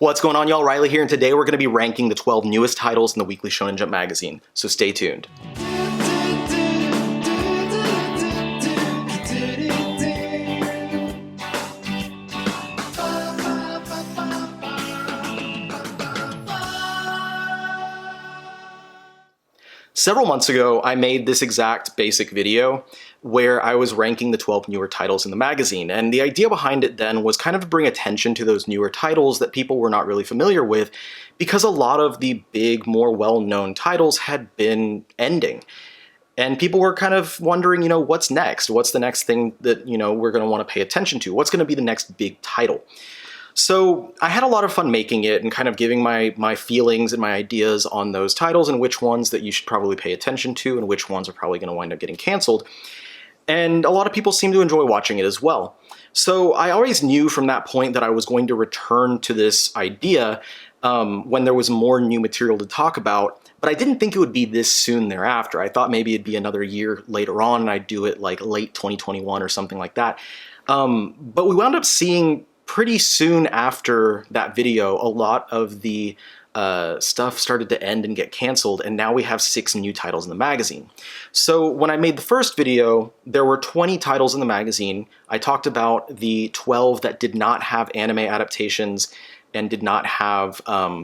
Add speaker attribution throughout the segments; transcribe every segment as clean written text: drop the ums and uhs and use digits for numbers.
Speaker 1: What's going on, y'all? Riley here, and today we're going to be ranking the 12 newest titles in the Weekly Shonen Jump magazine, so stay tuned. Several months ago, I made this exact basic video where I was ranking the 12 newer titles in the magazine, and the idea behind it then was kind of to bring attention to those newer titles that people were not really familiar with, because a lot of the big, more well-known titles had been ending. And people were kind of wondering, what's next? What's the next thing that, we're going to want to pay attention to? What's going to be the next big title? So I had a lot of fun making it and kind of giving my feelings and my ideas on those titles and which ones that you should probably pay attention to and which ones are probably going to wind up getting canceled. And a lot of people seem to enjoy watching it as well. So I always knew from that point that I was going to return to this idea when there was more new material to talk about, but I didn't think it would be this soon thereafter. I thought maybe it'd be another year later on and I'd do it like late 2021 or something like that. But we wound up seeing pretty soon after that video, a lot of the stuff started to end and get canceled, and now we have 6 new titles in the magazine. So when I made the first video, there were 20 titles in the magazine. I talked about the 12 that did not have anime adaptations and did not have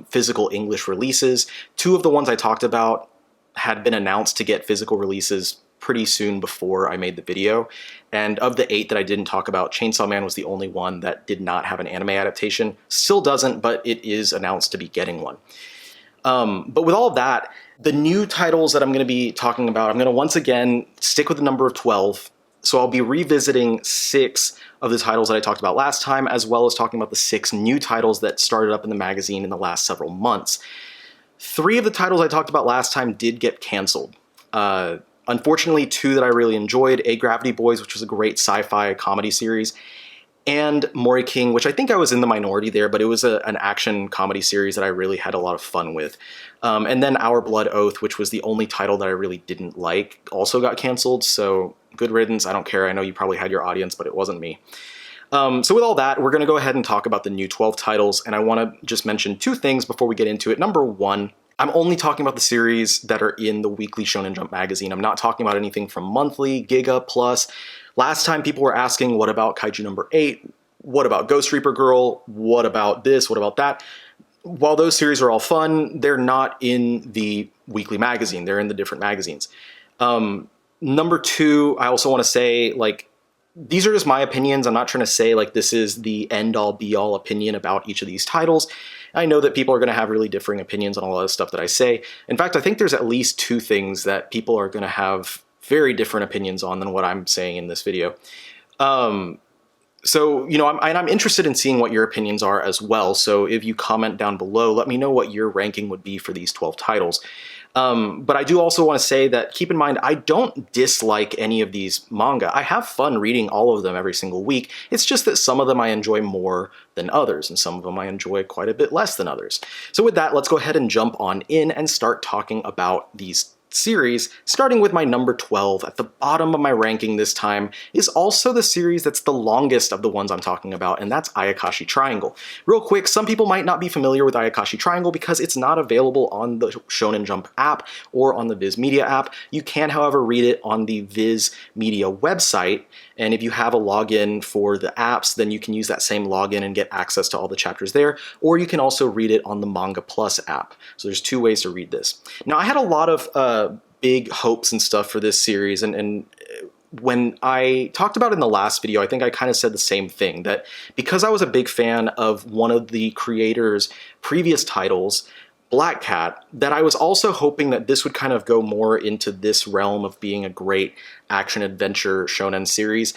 Speaker 1: physical English releases. 2 of the ones I talked about had been announced to get physical releases pretty soon before I made the video. And of the 8 that I didn't talk about, Chainsaw Man was the only one that did not have an anime adaptation. Still doesn't, but it is announced to be getting one. But with all of that, the new titles that I'm going to be talking about, I'm going to once again stick with the number of 12. So I'll be revisiting 6 of the titles that I talked about last time, as well as talking about the 6 new titles that started up in the magazine in the last several months. 3 of the titles I talked about last time did get canceled. Unfortunately, 2 that I really enjoyed, A Gravity Boys, which was a great sci-fi comedy series, and Mori King, which I think I was in the minority there, but it was an action comedy series that I really had a lot of fun with. And then Our Blood Oath, which was the only title that I really didn't like, also got canceled, so good riddance, I don't care. I know you probably had your audience, but it wasn't me. So with all that, we're going to go ahead and talk about the new 12 titles, and I want to just mention 2 things before we get into it. Number 1, I'm only talking about the series that are in the Weekly Shonen Jump magazine. I'm not talking about anything from Monthly, Giga, Plus. Last time people were asking, what about Kaiju number 8? What about Ghost Reaper Girl? What about this? What about that? While those series are all fun, they're not in the Weekly magazine. They're in the different magazines. Number 2, I also want to say, these are just my opinions. I'm not trying to say this is the end-all be-all opinion about each of these titles. I know that people are going to have really differing opinions on a lot of stuff that I say. In fact, I think there's at least 2 things that people are going to have very different opinions on than what I'm saying in this video. So, I'm interested in seeing what your opinions are as well. So if you comment down below, let me know what your ranking would be for these 12 titles. But I do also want to say that, keep in mind, I don't dislike any of these manga. I have fun reading all of them every single week. It's just that some of them I enjoy more than others, and some of them I enjoy quite a bit less than others. So with that, let's go ahead and jump on in and start talking about these series, starting with my number 12. At the bottom of my ranking this time is also the series that's the longest of the ones I'm talking about, and that's Ayakashi Triangle. Real quick, some people might not be familiar with Ayakashi Triangle because it's not available on the Shonen Jump app or on the Viz Media app. You can, however, read it on the Viz Media website, and if you have a login for the apps, then you can use that same login and get access to all the chapters there, or you can also read it on the Manga Plus app. So there's 2 ways to read this. Now, I had a lot of big hopes and stuff for this series, and when I talked about it in the last video, I think I kind of said the same thing, that because I was a big fan of one of the creators' previous titles, Black Cat, that I was also hoping that this would kind of go more into this realm of being a great action-adventure shonen series,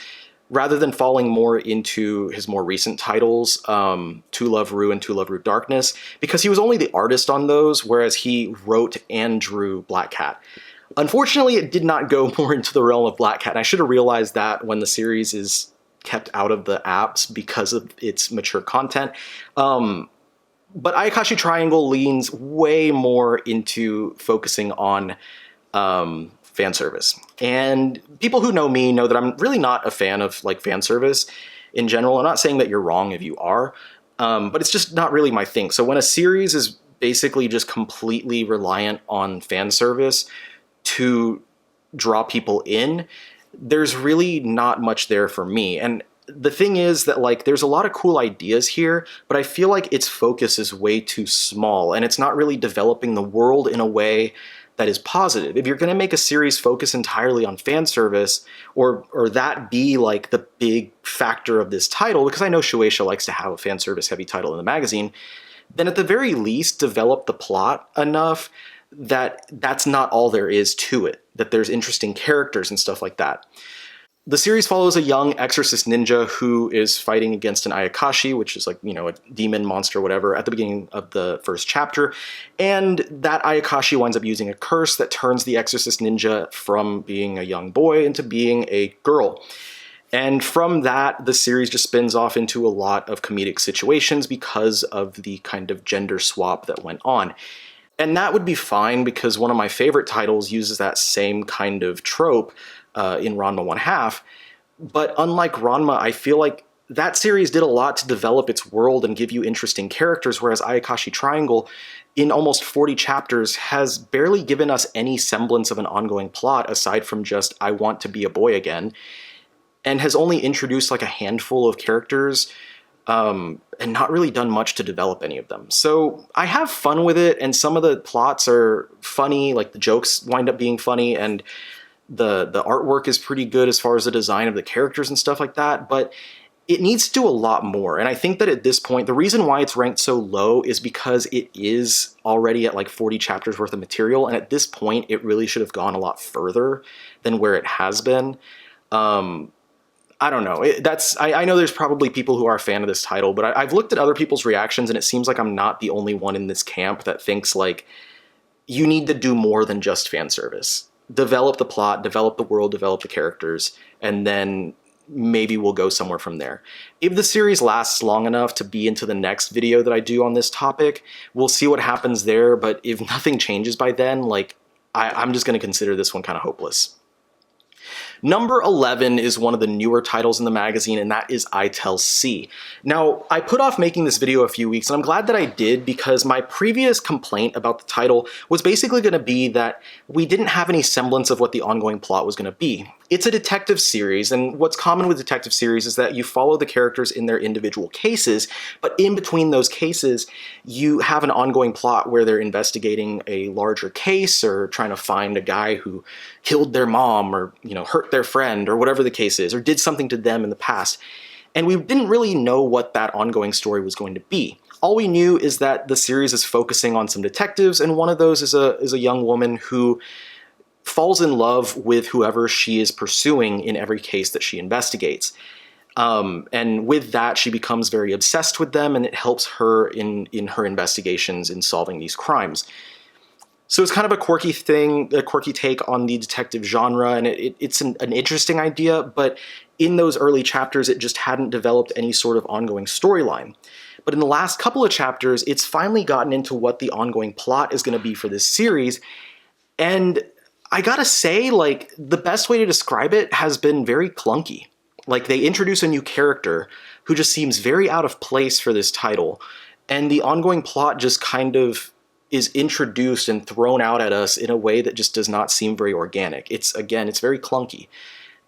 Speaker 1: rather than falling more into his more recent titles, To Love Ru and To Love Ru Darkness, because he was only the artist on those, whereas he wrote and drew Black Cat. Unfortunately, it did not go more into the realm of Black Cat, and I should have realized that when the series is kept out of the apps because of its mature content. But Ayakashi Triangle leans way more into focusing on fan service. And people who know me know that I'm really not a fan of fan service in general. I'm not saying that you're wrong if you are. But it's just not really my thing. So when a series is basically just completely reliant on fan service to draw people in, there's really not much there for me. And the thing is that, like, there's a lot of cool ideas here, but I feel like its focus is way too small, and it's not really developing the world in a way that is positive. If you're going to make a series focus entirely on fan service, or that be like the big factor of this title, because I know Shueisha likes to have a fan service heavy title in the magazine, then at the very least develop the plot enough that that's not all there is to it, that there's interesting characters and stuff like that. The series follows a young exorcist ninja who is fighting against an Ayakashi, which is like, you know, a demon monster, whatever, at the beginning of the first chapter. And that Ayakashi winds up using a curse that turns the exorcist ninja from being a young boy into being a girl. And from that, the series just spins off into a lot of comedic situations because of the kind of gender swap that went on. And that would be fine because one of my favorite titles uses that same kind of trope in Ranma 1/2. But unlike Ranma, I feel like that series did a lot to develop its world and give you interesting characters, whereas Ayakashi Triangle, in almost 40 chapters, has barely given us any semblance of an ongoing plot aside from just, I want to be a boy again, and has only introduced like a handful of characters and not really done much to develop any of them. So I have fun with it, and some of the plots are funny, like the jokes wind up being funny, and the artwork is pretty good as far as the design of the characters and stuff like that, but it needs to do a lot more. And I think that at this point, the reason why it's ranked so low is because it is already at like 40 chapters worth of material, and at this point, it really should have gone a lot further than where it has been. I don't know. I know there's probably people who are a fan of this title, but I've looked at other people's reactions, and it seems like I'm not the only one in this camp that thinks like you need to do more than just fan service. Develop the plot, develop the world, develop the characters, and then maybe we'll go somewhere from there. If the series lasts long enough to be into the next video that I do on this topic, we'll see what happens there, but if nothing changes by then, like, I'm just going to consider this one kind of hopeless. Number 11 is one of the newer titles in the magazine, and that is Italc. Now, I put off making this video a few weeks, and I'm glad that I did because my previous complaint about the title was basically going to be that we didn't have any semblance of what the ongoing plot was going to be. It's a detective series, and what's common with detective series is that you follow the characters in their individual cases, but in between those cases, you have an ongoing plot where they're investigating a larger case or trying to find a guy who killed their mom or, you know, hurt their friend or whatever the case is, or did something to them in the past. And we didn't really know what that ongoing story was going to be. All we knew is that the series is focusing on some detectives, and one of those is a young woman who falls in love with whoever she is pursuing in every case that she investigates. And with that, she becomes very obsessed with them, and it helps her in her investigations in solving these crimes. So it's kind of a quirky thing, a quirky take on the detective genre, and it's an interesting idea, but in those early chapters, it just hadn't developed any sort of ongoing storyline. But in the last couple of chapters, it's finally gotten into what the ongoing plot is going to be for this series, and I gotta say, like, the best way to describe it has been very clunky. Like, they introduce a new character who just seems very out of place for this title, and the ongoing plot just kind of is introduced and thrown out at us in a way that just does not seem very organic. It's very clunky.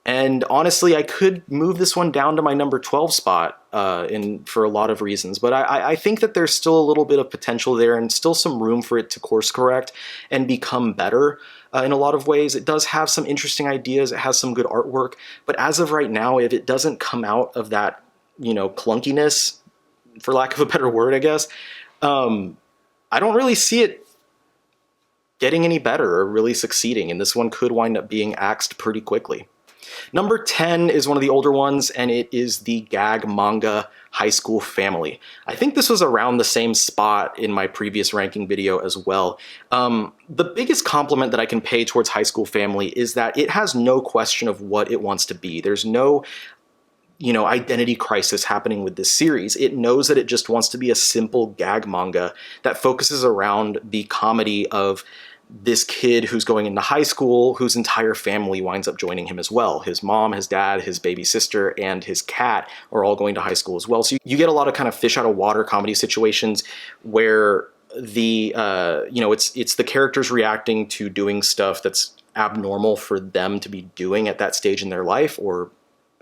Speaker 1: And honestly, I could move this one down to my number 12 spot for a lot of reasons, but I think that there's still a little bit of potential there and still some room for it to course correct and become better in a lot of ways. It does have some interesting ideas, it has some good artwork, but as of right now, if it doesn't come out of that, you know, clunkiness, for lack of a better word, I guess, I don't really see it getting any better or really succeeding, and this one could wind up being axed pretty quickly. Number 10 is one of the older ones, and it is the gag manga High School Family. I think this was around the same spot in my previous ranking video as well. The biggest compliment that I can pay towards High School Family is that it has no question of what it wants to be. There's no, you know, identity crisis happening with this series. It knows that it just wants to be a simple gag manga that focuses around the comedy of this kid who's going into high school, whose entire family winds up joining him as well. His mom, his dad, his baby sister, and his cat are all going to high school as well. So you get a lot of kind of fish out of water comedy situations where the it's the characters reacting to doing stuff that's abnormal for them to be doing at that stage in their life, or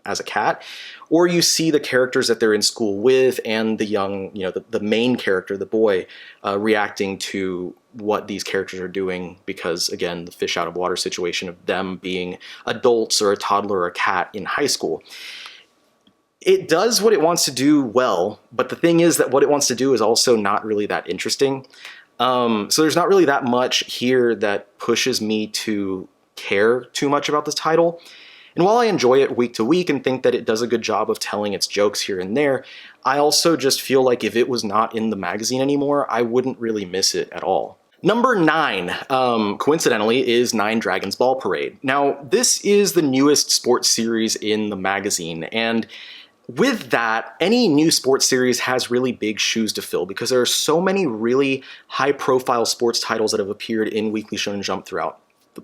Speaker 1: as a cat, or you see the characters that they're in school with and the young, the main character, the boy, reacting to what these characters are doing, because again, the fish out of water situation of them being adults or a toddler or a cat in high school. It does what it wants to do well, but the thing is that what it wants to do is also not really that interesting. So there's not really that much here that pushes me to care too much about this title. And while I enjoy it week to week and think that it does a good job of telling its jokes here and there, I also just feel like if it was not in the magazine anymore, I wouldn't really miss it at all. Number 9, coincidentally, is 9 Dragons Ball Parade. Now, this is the newest sports series in the magazine, and with that, any new sports series has really big shoes to fill because there are so many really high-profile sports titles that have appeared in Weekly Shonen Jump throughout the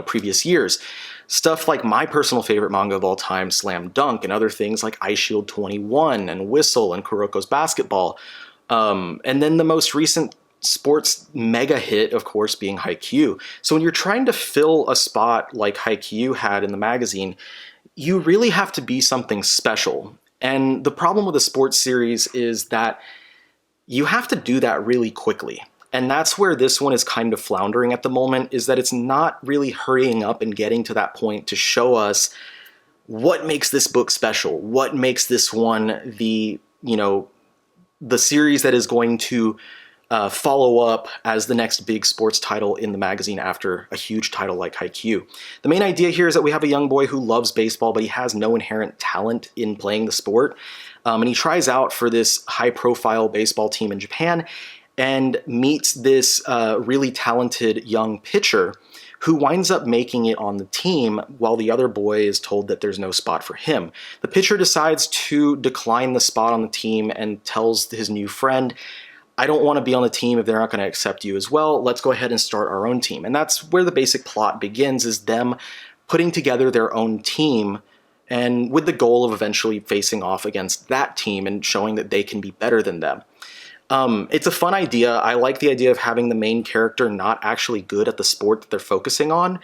Speaker 1: previous years. Stuff like my personal favorite manga of all time, Slam Dunk, and other things like Ice Shield 21 and Whistle and Kuroko's Basketball. And then the most recent sports mega hit, of course, being Haikyuu. So when you're trying to fill a spot like Haikyuu had in the magazine, you really have to be something special. And the problem with a sports series is that you have to do that really quickly. And that's where this one is kind of floundering at the moment, is that it's not really hurrying up and getting to that point to show us what makes this book special, what makes this one the series that is going to follow up as the next big sports title in the magazine after a huge title like Haikyuu. The main idea here is that we have a young boy who loves baseball, but he has no inherent talent in playing the sport. And he tries out for this high-profile baseball team in Japan and meets this really talented young pitcher who winds up making it on the team while the other boy is told that there's no spot for him. The pitcher decides to decline the spot on the team and tells his new friend, I don't want to be on the team if they're not going to accept you as well. Let's go ahead and start our own team. And that's where the basic plot begins, is them putting together their own team and with the goal of eventually facing off against that team and showing that they can be better than them. It's a fun idea. I like the idea of having the main character not actually good at the sport that they're focusing on,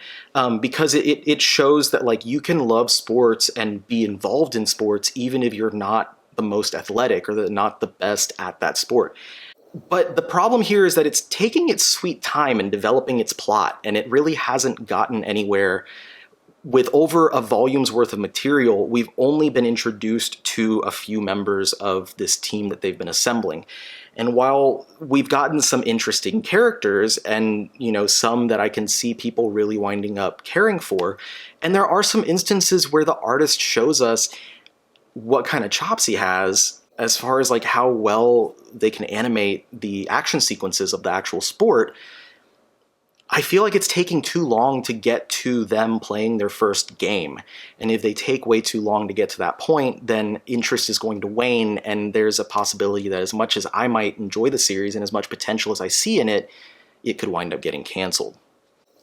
Speaker 1: because it shows that you can love sports and be involved in sports even if you're not the most athletic or not the best at that sport. But the problem here is that it's taking its sweet time in developing its plot, and it really hasn't gotten anywhere. With over a volume's worth of material, we've only been introduced to a few members of this team that they've been assembling. And while we've gotten some interesting characters and, some that I can see people really winding up caring for, and there are some instances where the artist shows us what kind of chops he has as far as how well they can animate the action sequences of the actual sport, I feel like it's taking too long to get to them playing their first game. And if they take way too long to get to that point, then interest is going to wane, and there's a possibility that as much as I might enjoy the series and as much potential as I see in it, it could wind up getting canceled.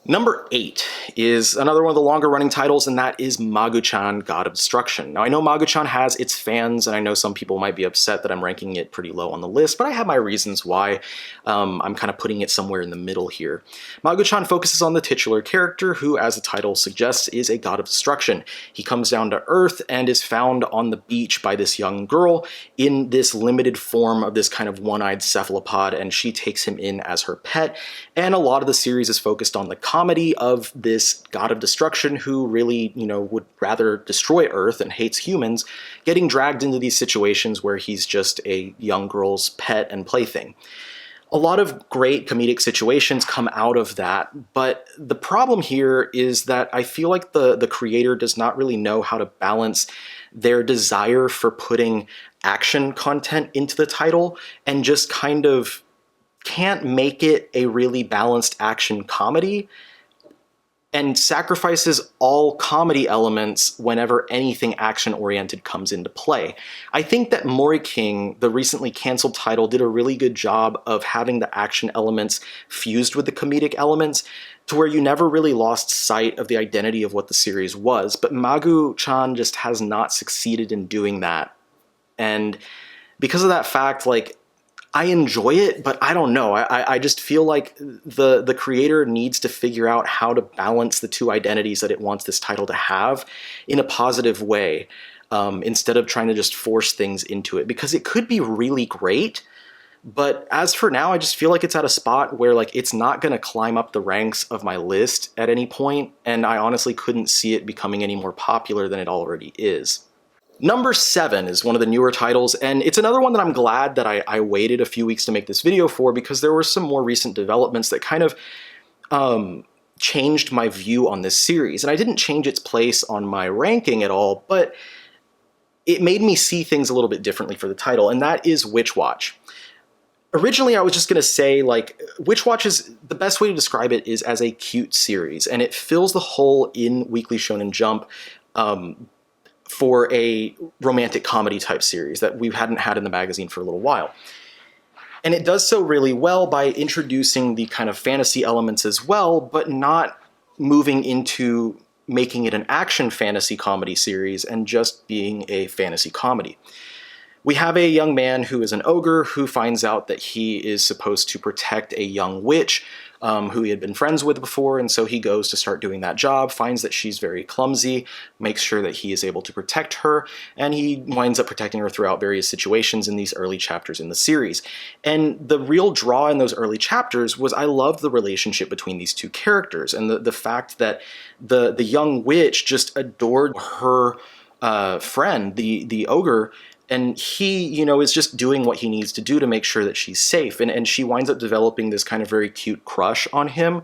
Speaker 1: Number 8 is another one of the longer running titles, and that is Magu-chan, God of Destruction. Now, I know Magu-chan has its fans, and I know some people might be upset that I'm ranking it pretty low on the list, but I have my reasons why I'm kind of putting it somewhere in the middle here. Magu-chan focuses on the titular character, who, as the title suggests, is a god of destruction. He comes down to Earth and is found on the beach by this young girl in this limited form of this kind of one-eyed cephalopod, and she takes him in as her pet, and a lot of the series is focused on the comedy of this god of destruction who really, would rather destroy Earth and hates humans, getting dragged into these situations where he's just a young girl's pet and plaything. A lot of great comedic situations come out of that, but the problem here is that I feel like the creator does not really know how to balance their desire for putting action content into the title and just kind of can't make it a really balanced action comedy and sacrifices all comedy elements whenever anything action-oriented comes into play. I think that Mori King, the recently canceled title, did a really good job of having the action elements fused with the comedic elements to where you never really lost sight of the identity of what the series was. But Magu-chan just has not succeeded in doing that. And because of that fact, like, I enjoy it, but I don't know. I just feel like the creator needs to figure out how to balance the two identities that it wants this title to have in a positive way, instead of trying to just force things into it, because it could be really great. But as for now, I just feel like it's at a spot where, like, it's not going to climb up the ranks of my list at any point, and I honestly couldn't see it becoming any more popular than it already is. Number 7 is one of the newer titles, and it's another one that I'm glad that I waited a few weeks to make this video for, because there were some more recent developments that kind of changed my view on this series. And I didn't change its place on my ranking at all, but it made me see things a little bit differently for the title, and that is Witch Watch. Originally, I was just going to say, like, Witch Watch is, the best way to describe it is as a cute series, and it fills the hole in Weekly Shonen Jump for a romantic comedy type series that we hadn't had in the magazine for a little while. And it does so really well by introducing the kind of fantasy elements as well, but not moving into making it an action fantasy comedy series and just being a fantasy comedy. We have a young man who is an ogre who finds out that he is supposed to protect a young witch who he had been friends with before, and so he goes to start doing that job, finds that she's very clumsy, makes sure that he is able to protect her, and he winds up protecting her throughout various situations in these early chapters in the series. And the real draw in those early chapters was I loved the relationship between these two characters, and the fact that the young witch just adored her friend, the ogre, and he, you know, is just doing what he needs to do to make sure that she's safe. And she winds up developing this kind of very cute crush on him,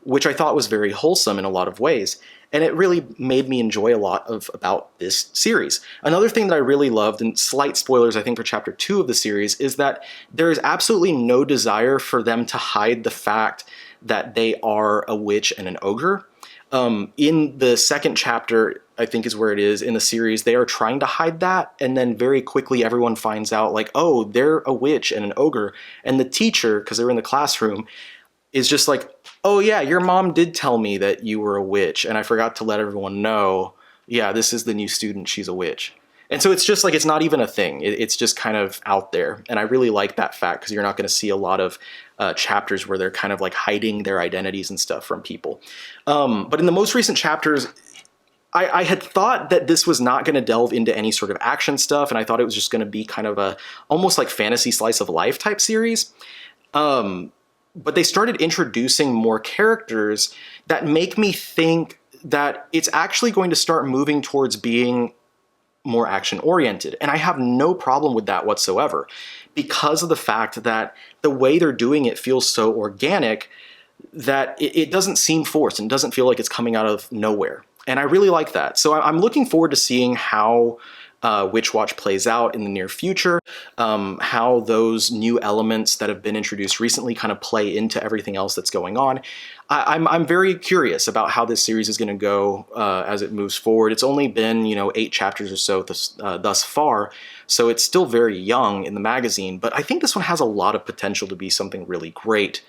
Speaker 1: which I thought was very wholesome in a lot of ways. And it really made me enjoy a lot about this series. Another thing that I really loved, and slight spoilers I think for chapter 2 of the series, is that there is absolutely no desire for them to hide the fact that they are a witch and an ogre. In the second chapter, I think is where it is in the series, they are trying to hide that, and then very quickly everyone finds out, like, oh, they're a witch and an ogre. And the teacher, because they're in the classroom, is just like, oh yeah, your mom did tell me that you were a witch, and I forgot to let everyone know, yeah, this is the new student, she's a witch. And so it's just like, it's not even a thing. It's just kind of out there. And I really like that fact, because you're not going to see a lot of chapters where they're kind of like hiding their identities and stuff from people. But in the most recent chapters, I had thought that this was not going to delve into any sort of action stuff, and I thought it was just going to be kind of a almost like fantasy slice of life type series. But they started introducing more characters that make me think that it's actually going to start moving towards being more action-oriented. And I have no problem with that whatsoever, because of the fact that the way they're doing it feels so organic that it doesn't seem forced and doesn't feel like it's coming out of nowhere. And I really like that. So I'm looking forward to seeing how Witch Watch plays out in the near future, how those new elements that have been introduced recently kind of play into everything else that's going on. I'm very curious about how this series is going to go as it moves forward. It's only been, 8 chapters or so thus far, so it's still very young in the magazine, but I think this one has a lot of potential to be something really great.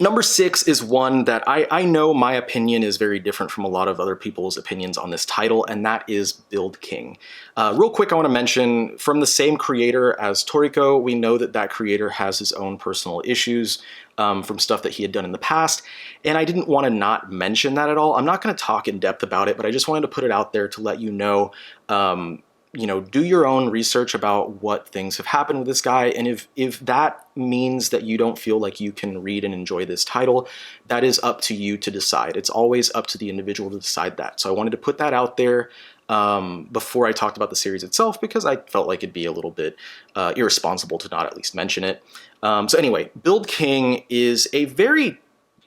Speaker 1: Number 6 is one that I know my opinion is very different from a lot of other people's opinions on this title, and that is Build King. Real quick, I want to mention, from the same creator as Toriko, we know that that creator has his own personal issues from stuff that he had done in the past, and I didn't want to not mention that at all. I'm not going to talk in depth about it, but I just wanted to put it out there to let you know, do your own research about what things have happened with this guy, and if that means that you don't feel like you can read and enjoy this title, that is up to you to decide. It's always up to the individual to decide that. So I wanted to put that out there before I talked about the series itself, because I felt like it'd be a little bit irresponsible to not at least mention it. So anyway, Build King is a very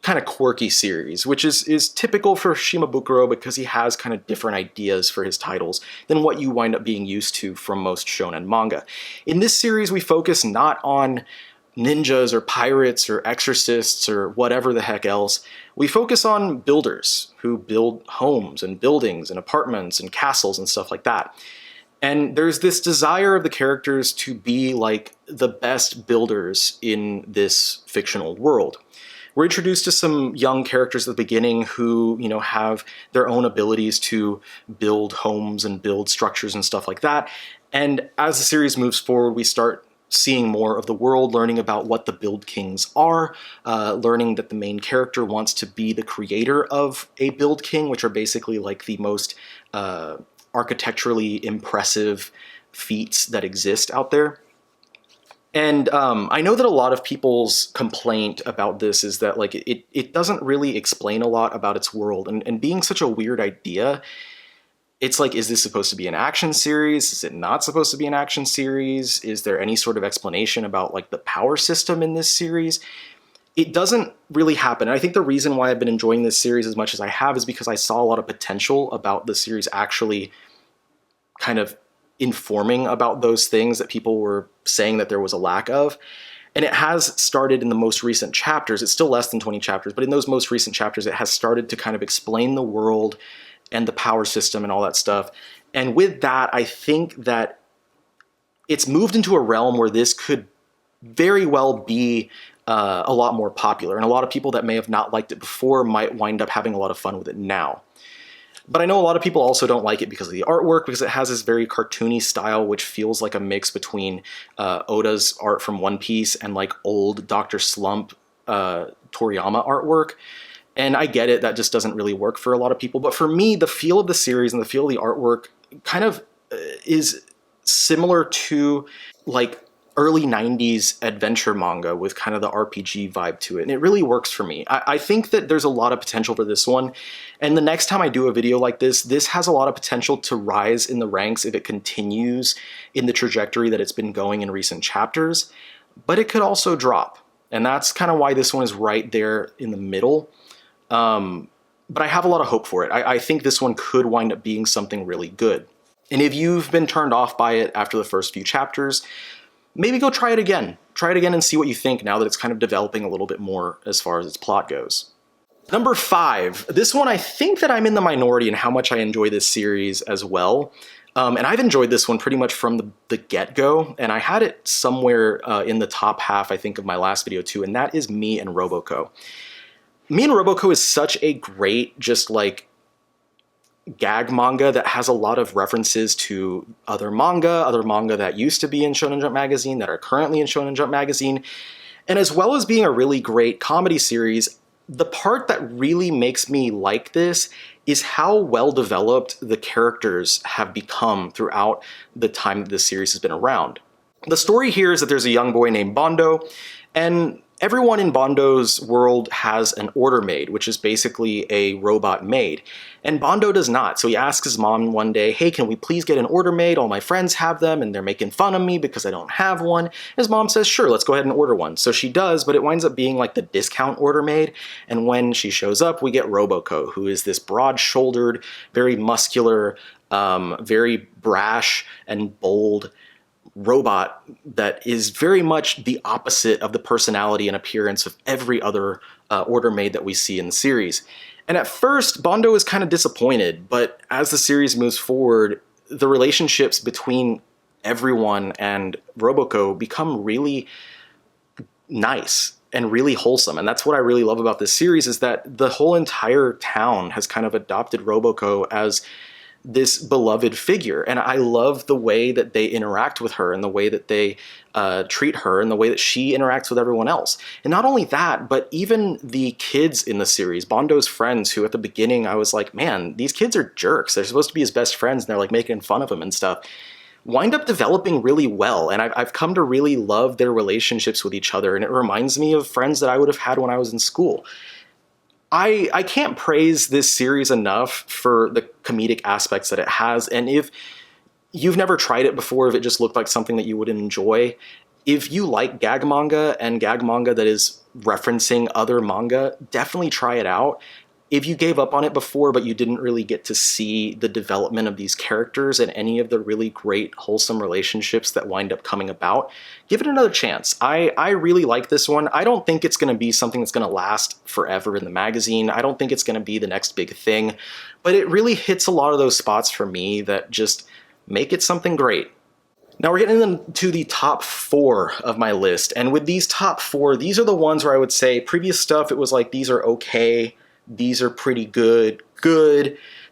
Speaker 1: kind of quirky series, which is typical for Shimabukuro, because he has kind of different ideas for his titles than what you wind up being used to from most shonen manga. In this series, we focus not on ninjas or pirates or exorcists or whatever the heck else. We focus on builders who build homes and buildings and apartments and castles and stuff like that. And there's this desire of the characters to be like the best builders in this fictional world. We're introduced to some young characters at the beginning who, have their own abilities to build homes and build structures and stuff like that. And as the series moves forward, we start seeing more of the world, learning about what the Build Kings are, learning that the main character wants to be the creator of a Build King, which are basically like the most architecturally impressive feats that exist out there. And I know that a lot of people's complaint about this is that like it doesn't really explain a lot about its world. And being such a weird idea, it's like, is this supposed to be an action series? Is it not supposed to be an action series? Is there any sort of explanation about like the power system in this series? It doesn't really happen. And I think the reason why I've been enjoying this series as much as I have is because I saw a lot of potential about the series actually kind of informing about those things that people were saying that there was a lack of. And it has started in the most recent chapters. It's still less than 20 chapters, but in those most recent chapters, it has started to kind of explain the world and the power system and all that stuff. And with that, I think that it's moved into a realm where this could very well be a lot more popular. And a lot of people that may have not liked it before might wind up having a lot of fun with it now. But I know a lot of people also don't like it because of the artwork, because it has this very cartoony style, which feels like a mix between Oda's art from One Piece and like old Dr. Slump Toriyama artwork. And I get it, that just doesn't really work for a lot of people. But for me, the feel of the series and the feel of the artwork kind of is similar to like early 90s adventure manga with kind of the RPG vibe to it. And it really works for me. I think that there's a lot of potential for this one. And the next time I do a video like this has a lot of potential to rise in the ranks if it continues in the trajectory that it's been going in recent chapters. But it could also drop. And that's kind of why this one is right there in the middle. But I have a lot of hope for it. I think this one could wind up being something really good. And if you've been turned off by it after the first few chapters, maybe go try it again. Try it again and see what you think now that it's kind of developing a little bit more as far as its plot goes. Number 5. This one, I think that I'm in the minority in how much I enjoy this series as well. And I've enjoyed this one pretty much from the get-go. And I had it somewhere in the top half, I think, of my last video too. And that is Me and Roboco. Me and Roboco is such a great, just like, gag manga that has a lot of references to other manga that used to be in Shonen Jump magazine, that are currently in Shonen Jump magazine. And as well as being a really great comedy series, the part that really makes me like this is how well developed the characters have become throughout the time that this series has been around. The story here is that there's a young boy named Bondo, and everyone in Bondo's world has an order maid, which is basically a robot maid. And Bondo does not. So he asks his mom one day, hey, can we please get an order maid? All my friends have them and they're making fun of me because I don't have one. His mom says, sure, let's go ahead and order one. So she does, but it winds up being like the discount order maid. And when she shows up, we get Roboco, who is this broad-shouldered, very muscular, very brash and bold robot that is very much the opposite of the personality and appearance of every other order maid that we see in the series. And at first, Bondo is kind of disappointed, but as the series moves forward, the relationships between everyone and Roboco become really nice and really wholesome. And that's what I really love about this series, is that the whole entire town has kind of adopted Roboco as this beloved figure. And I love the way that they interact with her and the way that they treat her and the way that she interacts with everyone else. And not only that, but even the kids in the series, Bondo's friends, who at the beginning I was like, man, these kids are jerks. They're supposed to be his best friends and they're like making fun of him and stuff, wind up developing really well. And I've come to really love their relationships with each other. And it reminds me of friends that I would have had when I was in school. I can't praise this series enough for the comedic aspects that it has. And if you've never tried it before, if it just looked like something that you would enjoy, if you like gag manga and gag manga that is referencing other manga, definitely try it out. if you gave up on it before, but you didn't really get to see the development of these characters and any of the really great, wholesome relationships that wind up coming about, give it another chance. I really like this one. I don't think it's going to be something that's going to last forever in the magazine. I don't think it's going to be the next big thing, but it really hits a lot of those spots for me that just make it something great. Now we're getting into the top 4 of my list, and with these top 4, these are the ones where I would say previous stuff, it was like, these are okay, these are pretty good,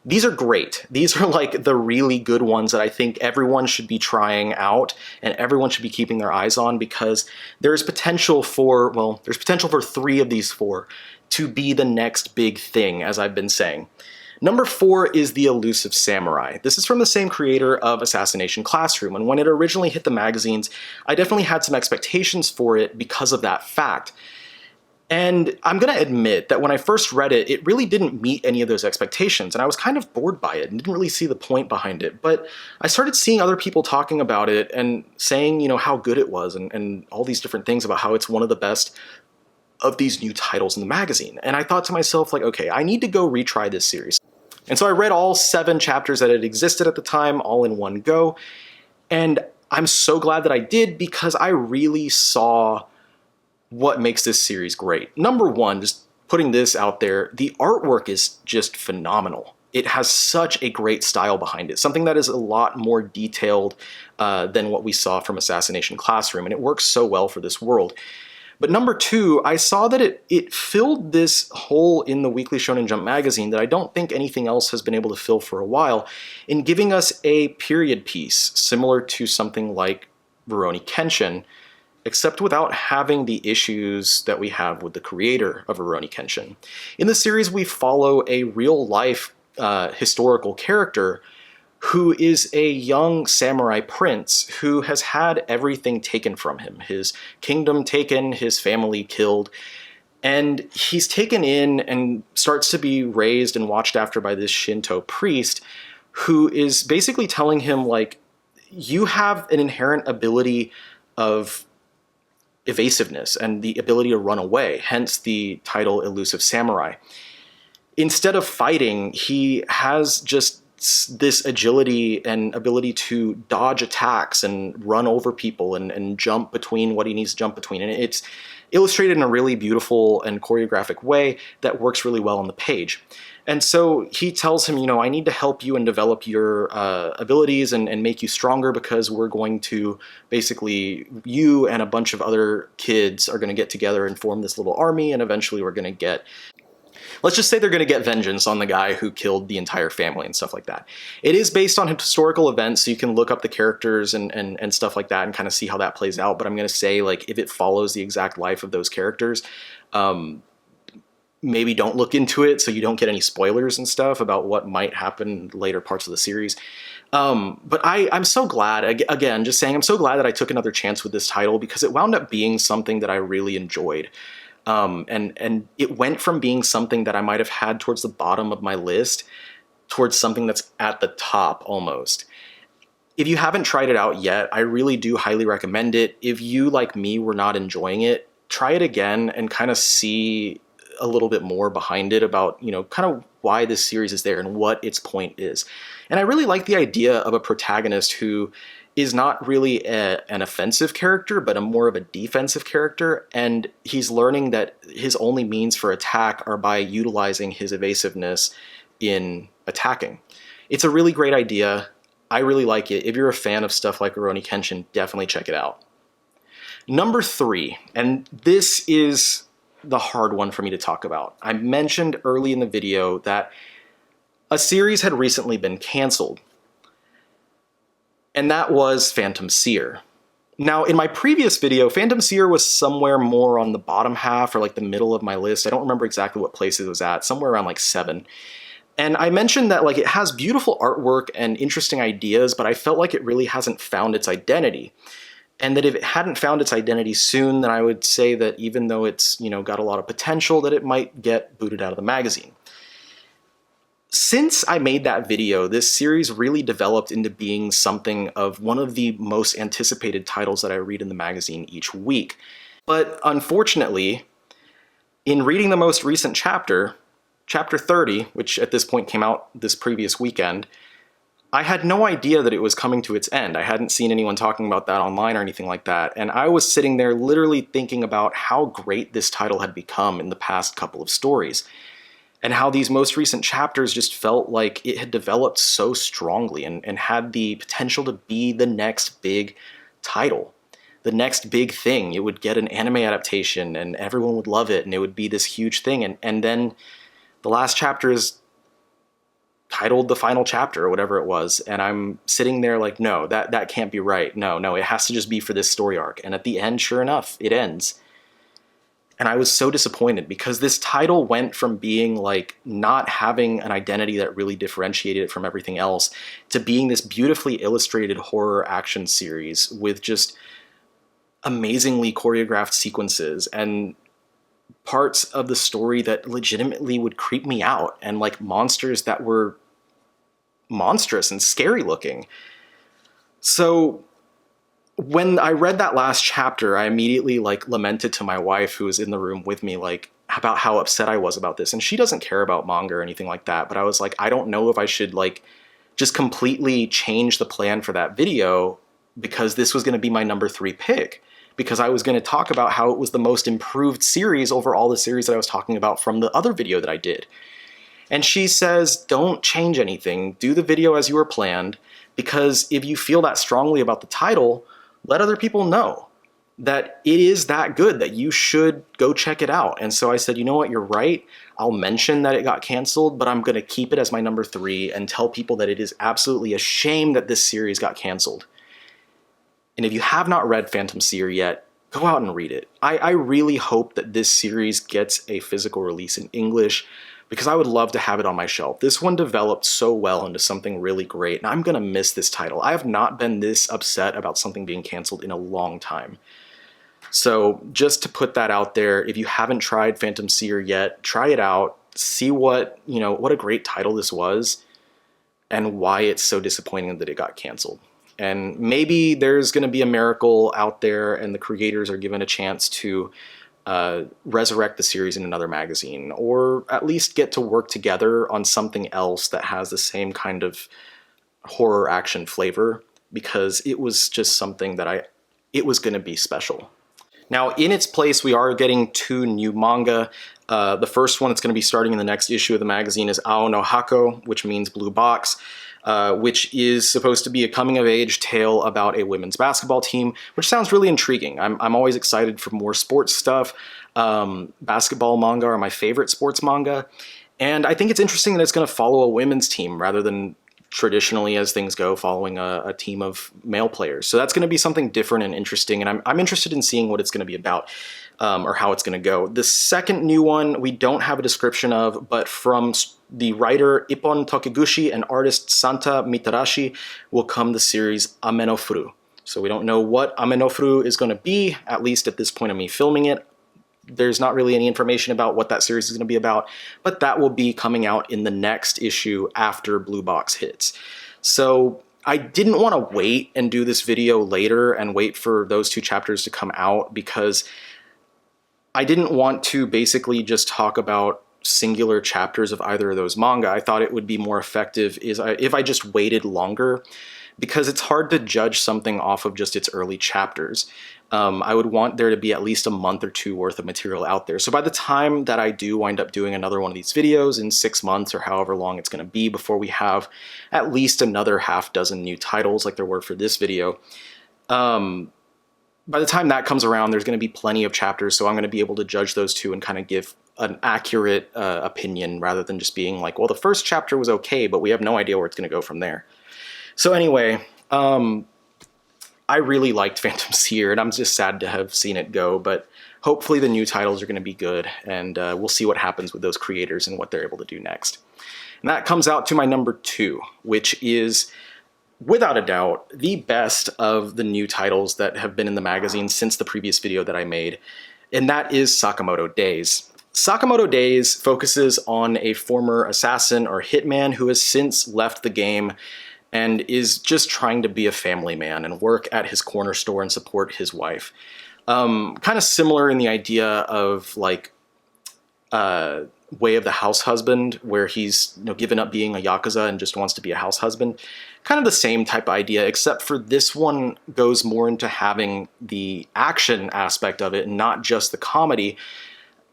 Speaker 1: these are great. These are like the really good ones that I think everyone should be trying out and everyone should be keeping their eyes on, because there's potential for, well, there's potential for 3 of these 4 to be the next big thing, as I've been saying. Number 4 is the Elusive Samurai. This is from the same creator of Assassination Classroom, and when it originally hit the magazines, I definitely had some expectations for it because of that fact. And I'm gonna admit that when I first read it, it really didn't meet any of those expectations, and I was kind of bored by it and didn't really see the point behind it. But I started seeing other people talking about it and saying, you know, how good it was and all these different things about how it's one of the best of these new titles in the magazine. And I thought to myself, like, okay, I need to go retry this series. And so I read all 7 chapters that had existed at the time, all in one go. And I'm so glad that I did, because I really saw what makes this series great. Number 1, just putting this out there, the artwork is just phenomenal. It has such a great style behind it, something that is a lot more detailed than what we saw from Assassination Classroom, and it works so well for this world. But number 2, I saw that it filled this hole in the Weekly Shonen Jump magazine that I don't think anything else has been able to fill for a while, in giving us a period piece similar to something like Rurouni Kenshin, except without having the issues that we have with the creator of Rurouni Kenshin. In the series, we follow a real-life historical character who is a young samurai prince who has had everything taken from him. His kingdom taken, his family killed, and he's taken in and starts to be raised and watched after by this Shinto priest who is basically telling him, like, you have an inherent ability of evasiveness and the ability to run away, hence the title Elusive Samurai. Instead of fighting, he has just this agility and ability to dodge attacks and run over people and jump between what he needs to jump between. And it's illustrated in a really beautiful and choreographic way that works really well on the page. And so he tells him, you know, I need to help you and develop your abilities and make you stronger, because we're going to basically, you and a bunch of other kids are going to get together and form this little army, and eventually we're going to get, let's just say they're going to get vengeance on the guy who killed the entire family and stuff like that. It is based on historical events, so you can look up the characters and stuff like that and kind of see how that plays out. But I'm going to say, like, if it follows the exact life of those characters, maybe don't look into it so you don't get any spoilers and stuff about what might happen later parts of the series. But I'm so glad, again, just saying, I'm so glad that I took another chance with this title, because it wound up being something that I really enjoyed. And it went from being something that I might have had towards the bottom of my list towards something that's at the top almost. If you haven't tried it out yet, I really do highly recommend it. If you, like me, were not enjoying it, try it again and kind of see a little bit more behind it about, you know, kind of why this series is there and what its point is. And I really like the idea of a protagonist who is not really an offensive character, but a more of a defensive character, and he's learning that his only means for attack are by utilizing his evasiveness in attacking. It's a really great idea. I really like it. If you're a fan of stuff like Rurouni Kenshin, definitely check it out. Number 3, and this is the hard one for me to talk about. I mentioned early in the video that a series had recently been canceled, and that was Phantom Seer. Now, in my previous video, Phantom Seer was somewhere more on the bottom half or like the middle of my list. I don't remember exactly what place it was at, somewhere around like 7. And I mentioned that, like, it has beautiful artwork and interesting ideas, but I felt like it really hasn't found its identity. And that if it hadn't found its identity soon, then I would say that even though it's, you know, got a lot of potential, that it might get booted out of the magazine. Since I made that video, this series really developed into being something of one of the most anticipated titles that I read in the magazine each week. But unfortunately, in reading the most recent chapter, chapter 30, which at this point came out this previous weekend, I had no idea that it was coming to its end. I hadn't seen anyone talking about that online or anything like that, and I was sitting there literally thinking about how great this title had become in the past couple of stories, and how these most recent chapters just felt like it had developed so strongly and had the potential to be the next big title, the next big thing. It would get an anime adaptation and everyone would love it, and it would be this huge thing. And then the last chapter is titled The Final Chapter or whatever it was, and I'm sitting there like, no, that can't be right. No, it has to just be for this story arc. And at the end, sure enough, it ends. And I was so disappointed because this title went from being like not having an identity that really differentiated it from everything else to being this beautifully illustrated horror action series with just amazingly choreographed sequences and parts of the story that legitimately would creep me out, and like monsters that were monstrous and scary looking. So when I read that last chapter, I immediately like lamented to my wife, who was in the room with me, like about how upset I was about this. And she doesn't care about manga or anything like that, but I was like, I don't know if I should like just completely change the plan for that video, because this was going to be my number 3 pick, because I was going to talk about how it was the most improved series over all the series that I was talking about from the other video that I did. And she says, don't change anything, do the video as you were planned, because if you feel that strongly about the title, let other people know that it is that good, that you should go check it out. And so I said, you know what, you're right. I'll mention that it got canceled, but I'm going to keep it as my number 3 and tell people that it is absolutely a shame that this series got canceled. And if you have not read Phantom Seer yet, go out and read it. I really hope that this series gets a physical release in English, because I would love to have it on my shelf. This one developed so well into something really great, and I'm gonna miss this title. I have not been this upset about something being canceled in a long time. So just to put that out there, if you haven't tried Phantom Seer yet, try it out, see what a great title this was, and why it's so disappointing that it got canceled. And maybe there's gonna be a miracle out there and the creators are given a chance to resurrect the series in another magazine, or at least get to work together on something else that has the same kind of horror action flavor, because it was just something that it was going to be special. Now, in its place, we are getting 2 new manga. The first one that's going to be starting in the next issue of the magazine is Ao no Hako, which means blue box, which is supposed to be a coming-of-age tale about a women's basketball team, which sounds really intriguing. I'm always excited for more sports stuff. Basketball manga are my favorite sports manga, and I think it's interesting that it's going to follow a women's team rather than traditionally, as things go, following a team of male players. So that's going to be something different and interesting, and I'm interested in seeing what it's going to be about, or how it's going to go. The second new one we don't have a description of, but from the writer Ippon Tokeguchi and artist Santa Mitarashi will come the series Ame no Furu. So we don't know what Ame no Furu is going to be, at least at this point of me filming it. There's not really any information about what that series is going to be about, but that will be coming out in the next issue after Blue Box hits. So I didn't want to wait and do this video later and wait for those 2 chapters to come out, because I didn't want to basically just talk about singular chapters of either of those manga. I thought it would be more effective if I just waited longer, because it's hard to judge something off of just its early chapters. I would want there to be at least a month or 2 worth of material out there. So by the time that I do wind up doing another one of these videos in 6 months or however long it's going to be before we have at least another half dozen new titles like there were for this video, by the time that comes around, there's going to be plenty of chapters, so I'm going to be able to judge those 2 and kind of give an accurate opinion, rather than just being like, well, the first chapter was okay, but we have no idea where it's going to go from there. So anyway, I really liked Phantom Seer, and I'm just sad to have seen it go, but hopefully the new titles are going to be good, and we'll see what happens with those creators and what they're able to do next. And that comes out to my number 2, which is, without a doubt, the best of the new titles that have been in the magazine since the previous video that I made, and that is Sakamoto Days. Sakamoto Days focuses on a former assassin or hitman who has since left the game and is just trying to be a family man and work at his corner store and support his wife. Kind of similar in the idea of like way of the house husband, where he's given up being a yakuza and just wants to be a house husband. Kind of the same type of idea, except for this one goes more into having the action aspect of it and not just the comedy,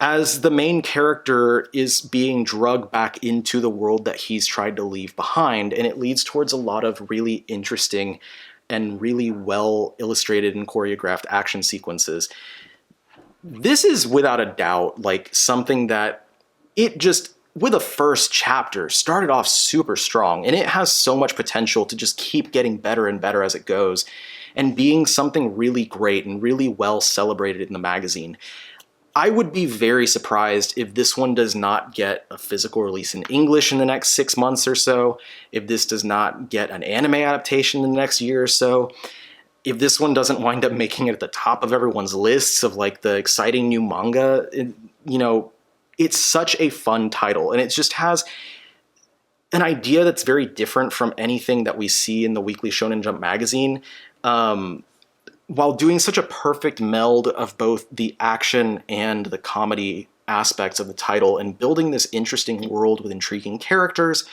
Speaker 1: as the main character is being drugged back into the world that he's tried to leave behind, and it leads towards a lot of really interesting and really well illustrated and choreographed action sequences. This is without a doubt like something that it just, with a first chapter, started off super strong, and it has so much potential to just keep getting better and better as it goes, and being something really great and really well celebrated in the magazine. I would be very surprised if this one does not get a physical release in English in the next 6 months or so, if this does not get an anime adaptation in the next year or so, if this one doesn't wind up making it at the top of everyone's lists of like the exciting new manga. It's such a fun title, and it just has an idea that's very different from anything that we see in the Weekly Shonen Jump magazine, while doing such a perfect meld of both the action and the comedy aspects of the title and building this interesting world with intriguing characters.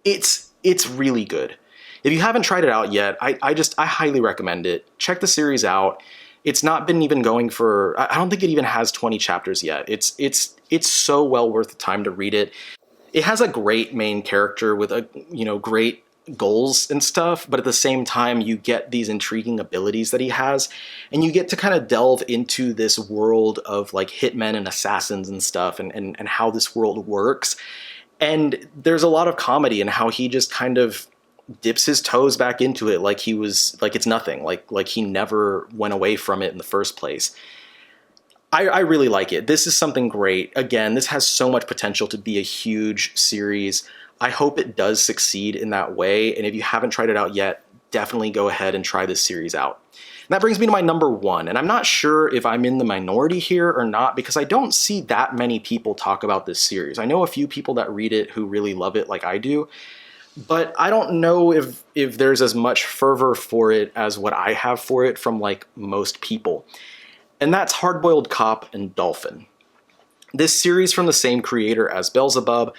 Speaker 1: It's really good. If you haven't tried it out yet, I highly recommend it. Check the series out. It's not been even going for, I don't think it even has 20 chapters yet. It's so well worth the time to read it. It has a great main character with great goals and stuff, but at the same time you get these intriguing abilities that he has, and you get to kind of delve into this world of like hitmen and assassins and stuff, and how this world works. And there's a lot of comedy in how he just kind of dips his toes back into it like it's nothing, like he never went away from it in the first place. I really like it. This is something great. Again, this has so much potential to be a huge series. I hope it does succeed in that way, and if you haven't tried it out yet, definitely go ahead and try this series out. And that brings me to my number one, and I'm not sure if I'm in the minority here or not, because I don't see that many people talk about this series. I know a few people that read it who really love it like I do, but I don't know if there's as much fervor for it as what I have for it from like most people. And that's Hardboiled Cop and Dolphin. This series from the same creator as Beelzebub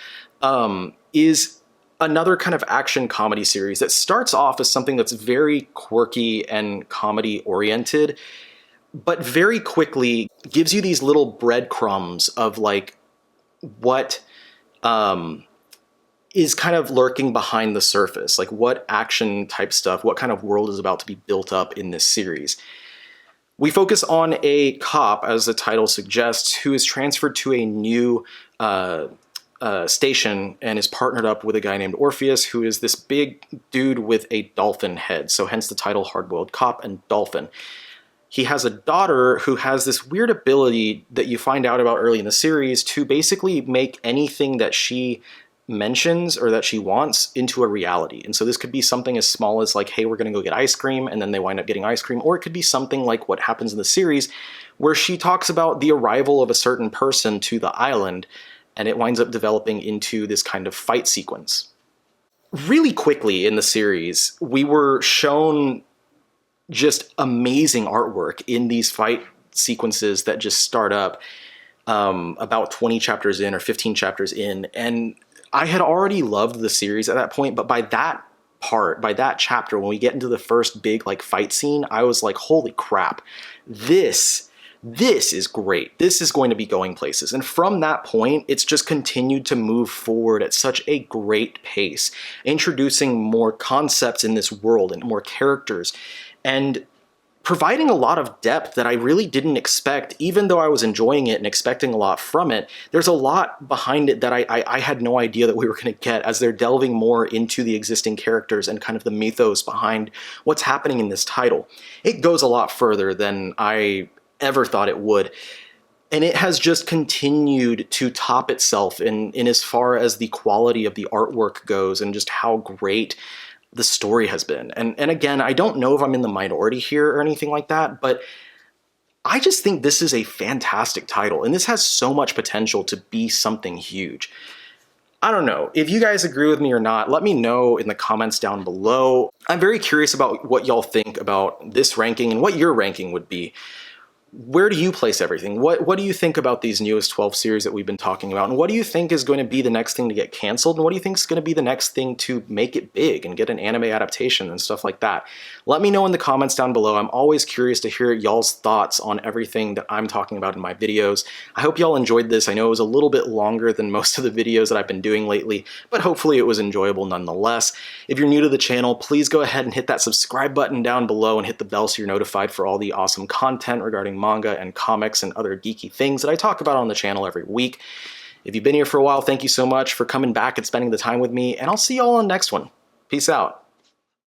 Speaker 1: is another kind of action comedy series that starts off as something that's very quirky and comedy oriented, but very quickly gives you these little breadcrumbs of like what is kind of lurking behind the surface, like what action type stuff, what kind of world is about to be built up in this series. We focus on a cop, as the title suggests, who is transferred to a new station and is partnered up with a guy named Orpheus, who is this big dude with a dolphin head, so hence the title Hardboiled Cop and Dolphin. He has a daughter who has this weird ability that you find out about early in the series to basically make anything that she mentions or that she wants into a reality. And so this could be something as small as like, hey, we're going to go get ice cream, and then they wind up getting ice cream. Or it could be something like what happens in the series where she talks about the arrival of a certain person to the island, and it winds up developing into this kind of fight sequence. Really quickly in the series, we were shown just amazing artwork in these fight sequences that just start up about 20 chapters in or 15 chapters in. And I had already loved the series at that point, but by that chapter, when we get into the first big like fight scene, I was like, holy crap, this is great. This is going to be going places. And from that point, it's just continued to move forward at such a great pace, introducing more concepts in this world and more characters, and providing a lot of depth that I really didn't expect. Even though I was enjoying it and expecting a lot from it, there's a lot behind it that I had no idea that we were going to get, as they're delving more into the existing characters and kind of the mythos behind what's happening in this title. It goes a lot further than I ever thought it would. And it has just continued to top itself in as far as the quality of the artwork goes and just how great the story has been. And again, I don't know if I'm in the minority here or anything like that, but I just think this is a fantastic title, and this has so much potential to be something huge. I don't know if you guys agree with me or not. Let me know in the comments down below. I'm very curious about what y'all think about this ranking and what your ranking would be. where do you place everything? What do you think about these newest 12 series that we've been talking about? And what do you think is going to be the next thing to get canceled? And what do you think is going to be the next thing to make it big and get an anime adaptation and stuff like that? Let me know in the comments down below. I'm always curious to hear y'all's thoughts on everything that I'm talking about in my videos. I hope y'all enjoyed this. I know it was a little bit longer than most of the videos that I've been doing lately, but hopefully it was enjoyable nonetheless. If you're new to the channel, please go ahead and hit that subscribe button down below and hit the bell so you're notified for all the awesome content regarding manga and comics and other geeky things that I talk about on the channel every week. If you've been here for a while, thank you so much for coming back and spending the time with me, and I'll see y'all on the next one. Peace out.